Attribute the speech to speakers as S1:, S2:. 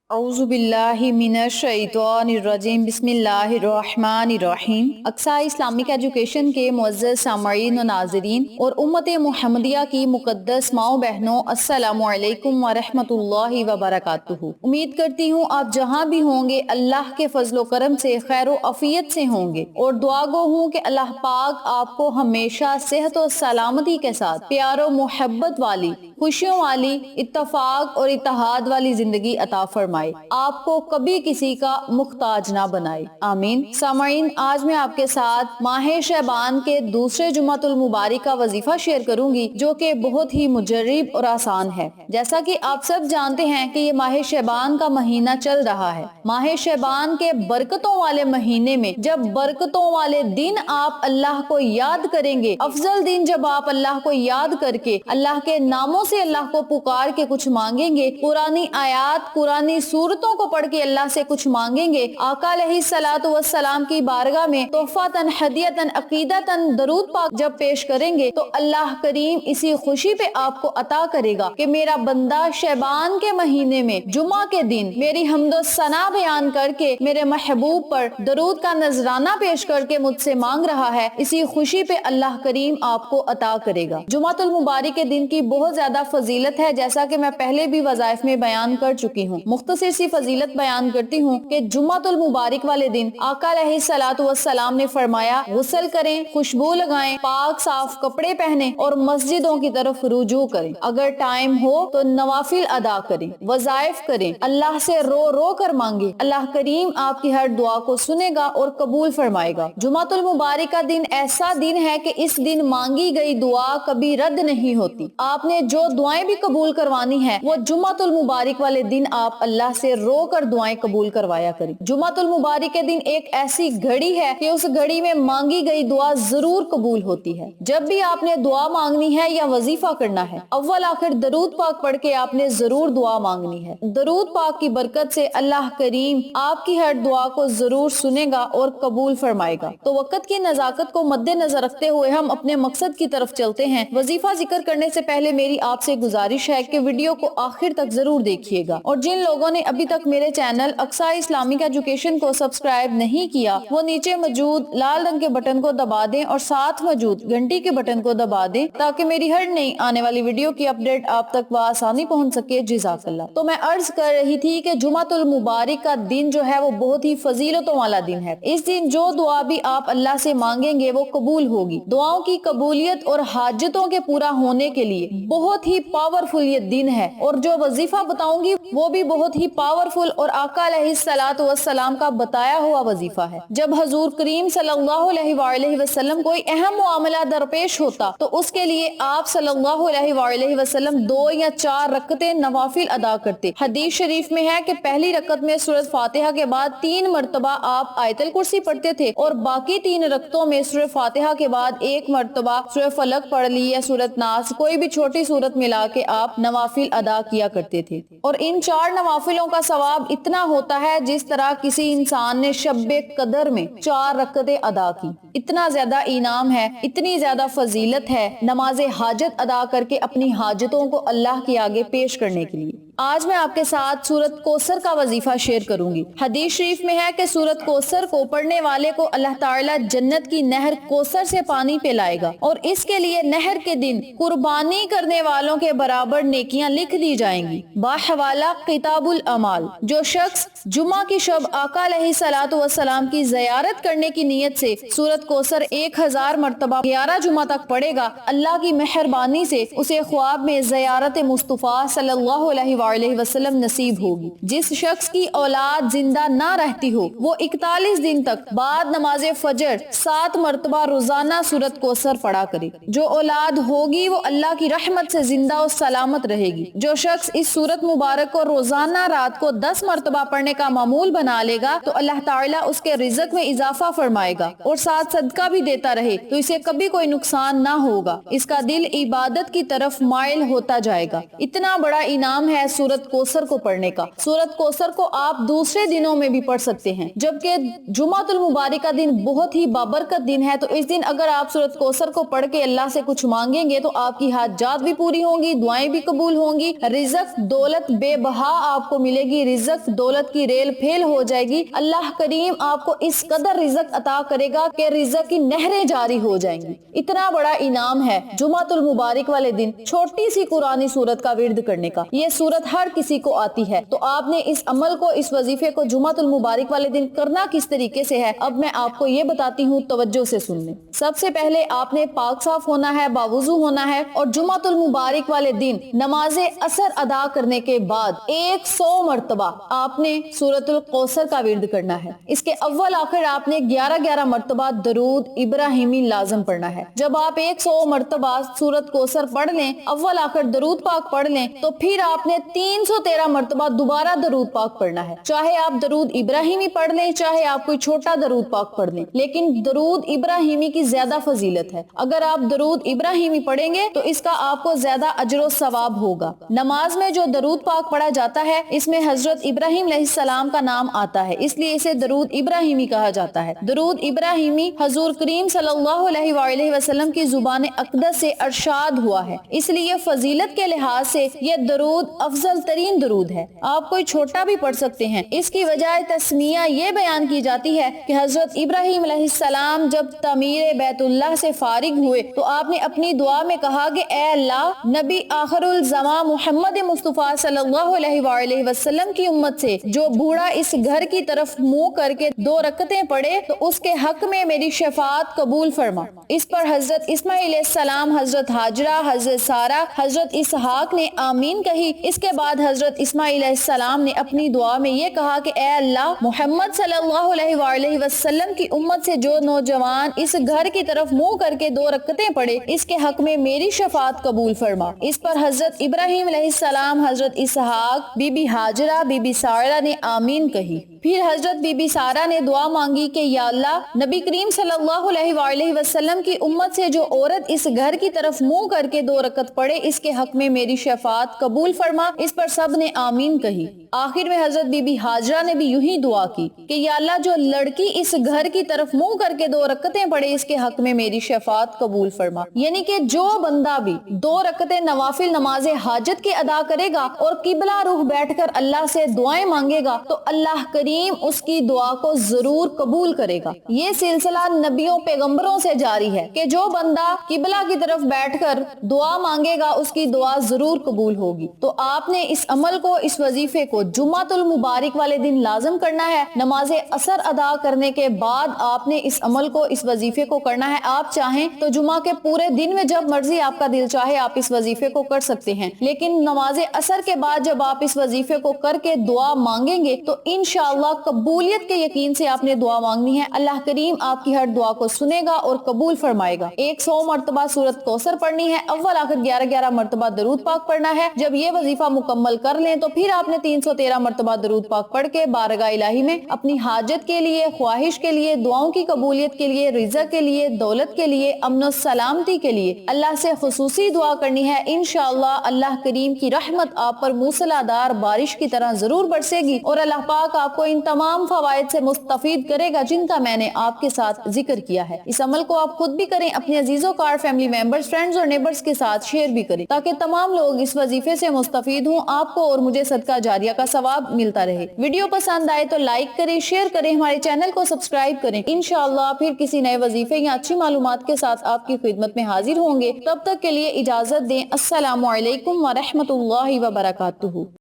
S1: اعوذ باللہ من الشیطان الرجیم بسم اللہ الرحمن الرحیم۔ اقصی اسلامک ایجوکیشن کے معزز سامعین و ناظرین اور امت محمدیہ کی مقدس ماؤں بہنوں، السلام علیکم ورحمۃ اللہ وبرکاتہ۔ امید کرتی ہوں آپ جہاں بھی ہوں گے اللہ کے فضل و کرم سے خیر و عافیت سے ہوں گے، اور دعا گو ہوں کہ اللہ پاک آپ کو ہمیشہ صحت و سلامتی کے ساتھ پیار و محبت والی، خوشیوں والی، اتفاق اور اتحاد والی زندگی عطا فرمائے، آپ کو کبھی کسی کا محتاج نہ بنائے، آمین۔ سامعین، آج میں آپ کے ساتھ ماہ شعبان کے دوسرے جمعۃ المبارک کا وظیفہ شیئر کروں گی، جو کہ بہت ہی مجرب اور آسان ہے۔ جیسا کہ آپ سب جانتے ہیں کہ یہ ماہ شعبان کا مہینہ چل رہا ہے۔ ماہ شعبان کے برکتوں والے مہینے میں جب برکتوں والے دن آپ اللہ کو یاد کریں گے، افضل دن جب آپ اللہ کو یاد کر کے اللہ کے ناموں سے اللہ کو پکار کے کچھ مانگیں گے، قرآنی آیات، قرآنی سورتوں کو پڑھ کے اللہ سے کچھ مانگیں گے، آقا علیہ الصلوۃ والسلام کی بارگاہ میں تحفۃً ہدیۃً عقیدتاً درود پاک جب پیش کریں گے، تو اللہ کریم اسی خوشی پہ آپ کو عطا کرے گا کہ میرا بندہ شعبان کے مہینے میں جمعہ کے دن میری حمد و ثنا بیان کر کے میرے محبوب پر درود کا نذرانہ پیش کر کے مجھ سے مانگ رہا ہے، اسی خوشی پہ اللہ کریم آپ کو عطا کرے گا۔ جمعۃ المبارک کے دن کی بہت زیادہ فضیلت ہے، جیسا کہ میں پہلے بھی وظائف میں بیان کر چکی ہوں۔ مختصر سی فضیلت بیان کرتی ہوں کہ جمعۃ المبارک والے دن آقا علیہ الصلوۃ والسلام نے فرمایا، غسل کریں، خوشبو لگائیں، پاک صاف کپڑے پہنیں اور مسجدوں کی طرف رجوع کریں، اگر ٹائم ہو تو نوافل ادا کریں، وظائف کریں، اللہ سے رو رو کر مانگیں، اللہ کریم آپ کی ہر دعا کو سنے گا اور قبول فرمائے گا۔ جمعۃ المبارک کا دن ایسا دن ہے کہ اس دن مانگی گئی دعا کبھی رد نہیں ہوتی۔ آپ نے جو دعائیں بھی قبول کروانی ہیں وہ جمعۃ المبارک والے دن آپ اللہ سے رو کر دعائیں قبول کروایا کریں۔ جمعۃ المبارک کے دن ایک ایسی گھڑی ہے کہ اس گھڑی میں مانگی گئی دعا ضرور قبول ہوتی ہے۔ جب بھی آپ نے دعا مانگنی ہے یا وظیفہ کرنا ہے، اول آخر درود پاک پڑھ کے آپ نے ضرور دعا مانگنی ہے۔ درود پاک کی برکت سے اللہ کریم آپ کی ہر دعا کو ضرور سنے گا اور قبول فرمائے گا۔ تو وقت کی نزاکت کو مد نظر رکھتے ہوئے ہم اپنے مقصد کی طرف چلتے ہیں۔ وظیفہ ذکر کرنے سے پہلے میری آپ سے گزارش ہے کہ ویڈیو کو آخر تک ضرور دیکھیے گا، اور جن لوگوں نے ابھی تک میرے چینل اقصی اسلامک ایجوکیشن کو سبسکرائب نہیں کیا، وہ نیچے موجود لال رنگ کے بٹن کو دبا دیں اور ساتھ موجود گھنٹی کے بٹن کو دبا دیں تاکہ میری ہر نئی آنے والی ویڈیو کی اپڈیٹ آپ تک بآسانی پہنچ سکے۔ جزاک اللہ۔ تو میں عرض کر رہی تھی کہ جمعۃ المبارک کا دن جو ہے وہ بہت ہی فضیلتوں والا دن ہے۔ اس دن جو دعا بھی آپ اللہ سے مانگیں گے وہ قبول ہوگی۔ دعاؤں کی قبولیت اور حاجتوں کے پورا ہونے کے لیے بہت ہی پاورفل یہ دن ہے، اور جو وظیفہ بتاؤں گی وہ بھی بہت ہی پاورفل اور آقا علیہ الصلوۃ والسلام کا بتایا ہوا وظیفہ ہے۔ جب حضور کریم صلی اللہ علیہ وآلہ وسلم کوئی اہم معاملہ درپیش ہوتا تو اس کے لیے آپ صلی اللہ علیہ وآلہ وسلم 2 یا 4 رکعتیں نوافل ادا کرتے۔ حدیث شریف میں ہے کہ پہلی رکعت میں سورۃ فاتحہ کے بعد 3 مرتبہ آپ آیت الکرسی پڑھتے تھے، اور باقی 3 رکعتوں میں سورۃ فاتحہ کے بعد 1 مرتبہ سورۃ فلق پڑھ لی یا سورۃ ناس، کوئی بھی چھوٹی سورت ملا کے آپ نوافل ادا کیا کرتے تھے۔ اور ان 4 نوافلوں کا ثواب اتنا ہوتا ہے جس طرح کسی انسان نے شب قدر میں 4 رکعتیں ادا کی۔ اتنا زیادہ انعام ہے، اتنی زیادہ فضیلت ہے نماز حاجت ادا کر کے اپنی حاجتوں کو اللہ کے آگے پیش کرنے کے لیے۔ آج میں آپ کے ساتھ سورۃ کوثر کا وظیفہ شیئر کروں گی۔ حدیث شریف میں ہے کہ سورۃ کوثر کو پڑھنے والے کو اللہ تعالیٰ جنت کی نہر کوثر سے پانی پلائے گا، اور اس کے لیے نہر کے دن قربانی کرنے والوں کے برابر نیکیاں لکھ دی جائیں گی۔ باحوالہ کتاب الاعمال، جو شخص جمعہ کی شب آقا علیہ الصلوۃ والسلام کی زیارت کرنے کی نیت سے سورۃ کوثر 1000 مرتبہ 11 جمعہ تک پڑھے گا، اللہ کی مہربانی سے اسے خواب میں زیارت مصطفیٰ صلی اللہ علیہ وآلہ وسلم نصیب ہوگی۔ جس شخص کی اولاد زندہ نہ رہتی ہو، وہ 41 دن تک بعد نماز فجر 7 مرتبہ روزانہ سورۃ کوثر پڑھا کرے۔ جو اولاد ہوگی وہ اللہ کی رحمت سے زندہ و سلامت رہے گی۔ جو شخص اس سورۃ مبارک کو روزانہ رات کو 10 مرتبہ پڑھنے کا معمول بنا لے گا تو اللہ تعالیٰ اس کے رزق میں اضافہ فرمائے گا، اور ساتھ صدقہ بھی دیتا رہے تو اسے کبھی کوئی نقصان نہ ہوگا، اس کا دل عبادت کی طرف مائل ہوتا جائے گا۔ اتنا بڑا انعام ہے سورت کوثر کو پڑھنے کا۔ سورت کوثر کو آپ دوسرے دنوں میں بھی پڑھ سکتے ہیں، جبکہ جمعۃ المبارک کا دن بہت ہی بابرکت دن ہے، تو اس دن اگر آپ سورت کوثر کو پڑھ کے اللہ سے کچھ مانگیں گے تو آپ کی حاجات بھی پوری ہوں گی، دعائیں بھی قبول ہوں گی، رزق دولت بے بہا آپ کو ملے گی، رزق دولت کی ریل پھیل ہو جائے گی، اللہ کریم آپ کو اس قدر رزق عطا کرے گا کہ رزق کی نہریں جاری ہو جائیں گی۔ اتنا بڑا انعام ہے جمعۃ المبارک والے دن چھوٹی سی قرآنی سورت کا ورد کرنے کا۔ یہ سورت ہر کسی کو آتی ہے، تو آپ نے اس عمل کو، اس وظیفے کو جمعۃ المبارک والے دن کرنا کس طریقے سے ہے، اب میں آپ کو یہ بتاتی ہوں، توجہ سے سن لیں۔ سب سے پہلے آپ نے پاک صاف ہونا ہے، باوضو ہونا ہے، اور جمعۃ المبارک والے دن نماز عصر ادا کرنے کے بعد 100 مرتبہ آپ نے سورۃ الکوثر کا ورد کرنا ہے۔ اس کے اول آخر آپ نے 11 مرتبہ درود ابراہیمی لازم پڑھنا ہے۔ جب آپ 100 مرتبہ سورۃ کوثر پڑھ لیں، اول آخر درود پاک پڑھ لیں، تو پھر آپ نے 313 مرتبہ دوبارہ درود پاک پڑھنا ہے۔ چاہے آپ درود ابراہیمی پڑھ لیں، چاہے آپ کوئی چھوٹا درود پاک پڑھ لیں، لیکن درود ابراہیمی کی زیادہ فضیلت ہے۔ اگر آپ درود ابراہیمی پڑھیں گے تو اس کا آپ کو زیادہ اجر و ثواب ہوگا۔ نماز میں جو درود پاک پڑھا جاتا ہے، اس میں حضرت ابراہیم علیہ السلام کا نام آتا ہے، اس لیے اسے درود ابراہیمی کہا جاتا ہے۔ درود ابراہیمی حضور کریم صلی اللہ علیہ وآلہ وسلم کی زبان اقدس سے ارشاد ہوا ہے، اس لیے فضیلت کے لحاظ سے یہ درود افضل ترین درود ہے۔ آپ کوئی چھوٹا بھی پڑھ سکتے ہیں۔ اس کی وجہ تسمیہ یہ بیان کی جاتی ہے کہ حضرت ابراہیم علیہ السلام جب تعمیر بیت اللہ سے فارغ ہوئے تو آپ نے اپنی دعا میں کہا کہ اے اللہ، نبی آخر الزماں محمد مصطفیٰ صلی اللہ علیہ وآلہ وسلم کی امت سے جو بوڑھا اس گھر کی طرف منہ کر کے 2 رکعتیں پڑھے تو اس کے حق میں میری شفاعت قبول فرما۔ اس پر حضرت اسماعیل علیہ السلام، حضرت ہاجرہ، حضرت سارہ، حضرت اسحاق نے آمین کہی۔ اس کے بعد حضرت اسماعیل علیہ السلام نے اپنی دعا میں یہ کہا کہ اے اللہ، محمد صلی اللہ علیہ وآلہ وسلم کی امت سے جو نوجوان اس گھر کی طرف منہ کر کے 2 رکعتیں پڑھے، اس کے حق میں میری شفاعت قبول فرما۔ اس پر حضرت ابراہیم علیہ السلام، حضرت اسحاق، بی بی ہاجرہ، بی بی سارہ نے آمین کہی۔ پھر حضرت بی بی سارہ نے دعا مانگی کہ یا اللہ، نبی کریم صلی اللہ علیہ وآلہ وسلم کی امت سے جو عورت اس گھر کی طرف منہ کر کے 2 رکعت پڑھے، اس کے حق میں میری شفاعت قبول فرما۔ اس پر سب نے آمین کہی۔ آخر میں حضرت بی بی ہاجرہ نے بھی یوں ہی دعا کی کہ یا اللہ، جو لڑکی اس گھر کی طرف منہ کر کے 2 رکعتیں پڑھے، اس کے حق میں میری شفاعت قبول فرما۔ یعنی کہ جو بندہ بھی 2 رکعتیں نوافل نماز حاجت کے ادا کرے گا اور قبلہ رخ بیٹھ کر اللہ سے دعائیں مانگے گا تو اللہ کریم اس کی دعا کو ضرور قبول کرے گا۔ یہ سلسلہ نبیوں پیغمبروں سے جاری ہے کہ جو بندہ قبلہ کی طرف بیٹھ کر دعا مانگے گا اس کی دعا ضرور قبول ہوگی۔ تو آپ نے اس عمل کو، اس وظیفے کو جمعۃ المبارک والے دن لازم کرنا ہے۔ نماز عصر ادا کرنے کے بعد آپ نے اس عمل کو، اس وظیفے کو کرنا ہے۔ آپ چاہیں تو جمعہ کے پورے دن میں جب مرضی آپ کا دل چاہے آپ اس وظیفے کو کر سکتے ہیں، لیکن نماز عصر کے بعد جب آپ اس وظیفے کو کر کے دعا مانگیں گے تو انشاءاللہ قبولیت کے یقین سے آپ نے دعا مانگنی ہے۔ اللہ کریم آپ کی ہر دعا کو سنے گا اور قبول فرمائے گا۔ 100 مرتبہ سورت کوثر پڑھنی ہے، اول آخر 11 مرتبہ درود پاک پڑھنا ہے۔ جب یہ وظیفہ مکمل کر لیں تو پھر آپ نے 313 مرتبہ درود پاک پڑھ کے بارگاہ الہی میں اپنی حاجت کے لیے، خواہش کے لیے، دعاؤں کی قبولیت کے لیے، رزق کے لیے، دولت کے لیے، امن و سلامتی کے لیے اللہ سے خصوصی دعا کرنی ہے۔ انشاءاللہ اللہ کریم کی رحمت آپ پر موسلا دھار بارش کی طرح ضرور برسے گی اور اللہ پاک آپ کو ان تمام فوائد سے مستفید کرے گا جن کا میں نے آپ کے ساتھ ذکر کیا ہے۔ اس عمل کو آپ خود بھی کریں، اپنے عزیزوں کار، فیملی ممبرز، فرینڈز اور نیبرز کے ساتھ شیئر بھی کریں تاکہ تمام لوگ اس وظیفے سے مستفید ہوں، آپ کو اور مجھے صدقہ جاریہ کا ثواب ملتا رہے۔ ویڈیو پسند آئے تو لائک کریں، شیئر کریں، ہمارے چینل کو سبسکرائب کریں۔ انشاءاللہ پھر کسی نئے وظیفے یا اچھی معلومات کے ساتھ آپ کی خدمت میں حاضر ہوں گے۔ تب تک کے لیے اجازت دیں۔ السلام علیکم ورحمۃ اللہ وبرکاتہ۔